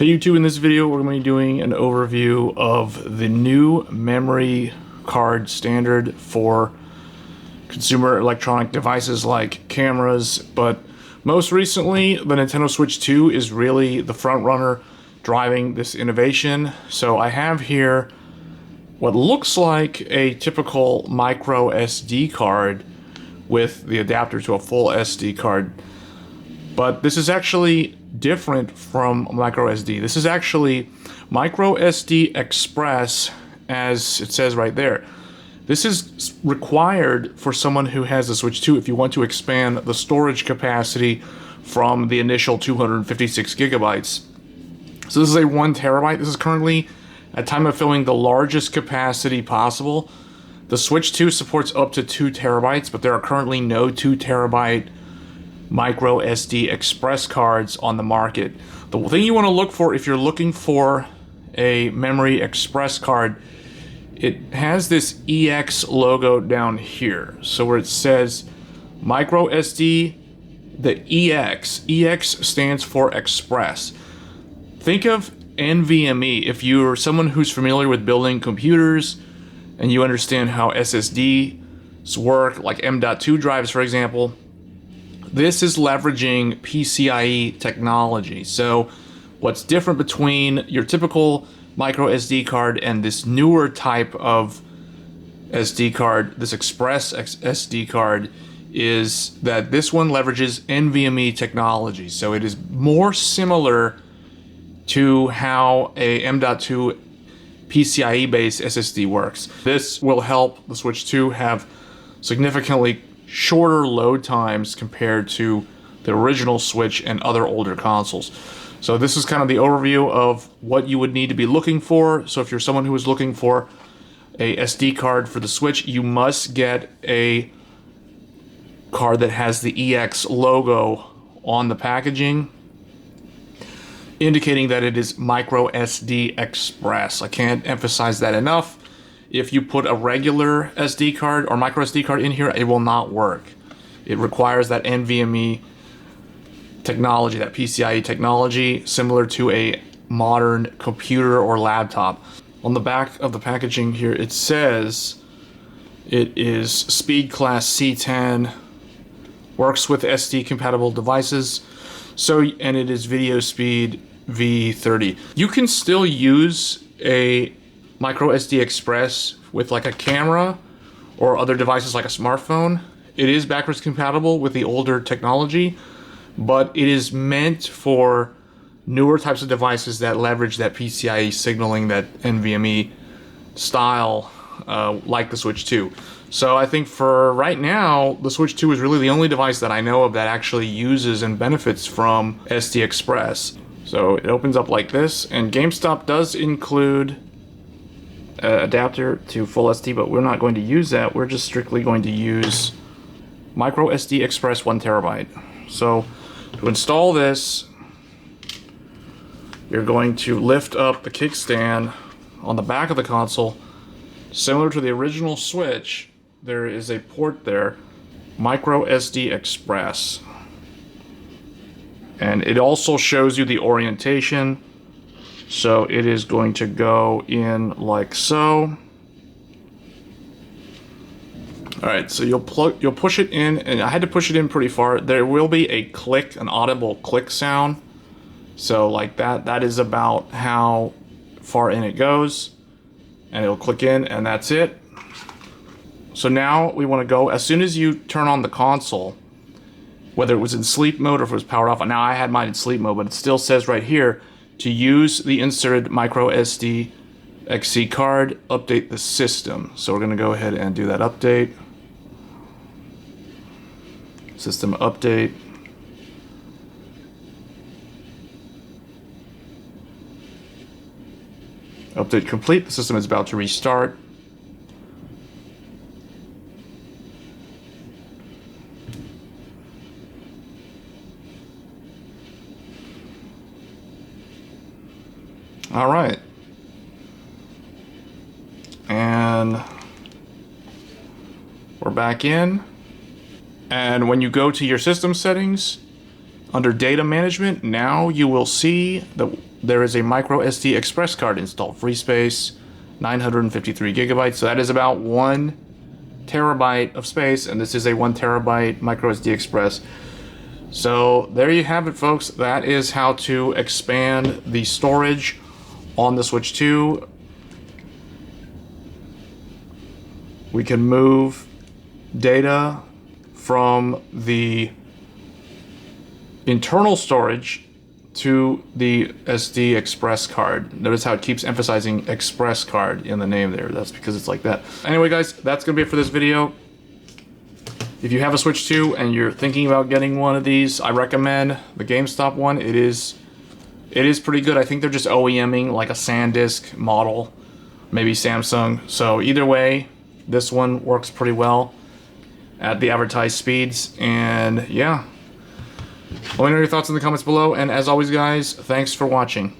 Hey YouTube, in this video we're going to be doing an overview of the new memory card standard for consumer electronic devices like cameras, but most recently the Nintendo Switch 2 is really the front runner driving this innovation. So I have here what looks like a typical micro SD card with the adapter to a full SD card, but this is actually different from MicroSD. This is actually MicroSD Express, as it says right there. This is required for someone who has a Switch 2 if you want to expand the storage capacity from the initial 256 gigabytes. So this is a 1 terabyte. This is currently, at time of filming, the largest capacity possible. The Switch 2 supports up to 2 terabytes, but there are currently no 2 terabyte MicroSD Express cards on the market. The thing you want to look for if you're looking for a memory express card, it has this EX logo down here. So where it says MicroSD, the EX stands for Express. Think of NVMe. If you're someone who's familiar with building computers and you understand how SSDs work, like M.2 drives, for example, this is leveraging PCIe technology. So what's different between your typical micro SD card and this newer type of SD card, this Express SD card, is that this one leverages NVMe technology. So it is more similar to how a M.2 PCIe-based SSD works. This will help the Switch 2 have significantly shorter load times compared to the original Switch and other older consoles. So this is kind of the overview of what you would need to be looking for. So if you're someone who is looking for a SD card for the Switch, you must get a card that has the EX logo on the packaging, indicating that it is MicroSD Express. I can't emphasize that enough. If you put a regular SD card or micro SD card in here, it will not work. It requires that NVMe technology, that PCIe technology, similar to a modern computer or laptop. On the back of the packaging here, it says it is speed class C10, works with SD compatible devices, and it is video speed V30. You can still use a MicroSD Express with like a camera or other devices like a smartphone. It is backwards compatible with the older technology, but it is meant for newer types of devices that leverage that PCIe signaling, that NVMe style, like the Switch 2. So I think for right now, the Switch 2 is really the only device that I know of that actually uses and benefits from SD Express. So it opens up like this, and GameStop does include adapter to full SD, but we're not going to use that. We're just strictly going to use MicroSD Express 1 terabyte. So to install this, you're going to lift up the kickstand on the back of the console. Similar to the original Switch, there is a port there, MicroSD Express. And it also shows you the orientation. So it is going to go in like so. All right, so you'll push it in, and I had to push it in pretty far. There will be a click, an audible click sound. So like that. That is about how far in it goes, and it'll click in, and that's it. So now we want to go, as soon as you turn on the console, whether it was in sleep mode or if it was powered off. Now I had mine in sleep mode, but it still says right here, to use the inserted MicroSD XC card, update the system. So we're going to go ahead and do that update. System update. Update complete. The system is about to restart. All right, and we're back in, and when you go to your system settings, Under data management, now you will see that there is a MicroSD Express card installed. Free space, 953 gigabytes. So that is about 1 terabyte of space, and this is a 1 terabyte MicroSD Express. So there you have it, folks. That is how to expand the storage on the Switch 2. We can move data from the internal storage to the SD Express card. Notice how it keeps emphasizing Express card in the name there. That's because it's like that. Anyway, guys, that's gonna be it for this video. If you have a Switch 2 and you're thinking about getting one of these, I recommend the GameStop one. It is pretty good. I think they're just OEMing like a SanDisk model, maybe Samsung. So either way, this one works pretty well at the advertised speeds. And yeah, let me know your thoughts in the comments below. And as always, guys, thanks for watching.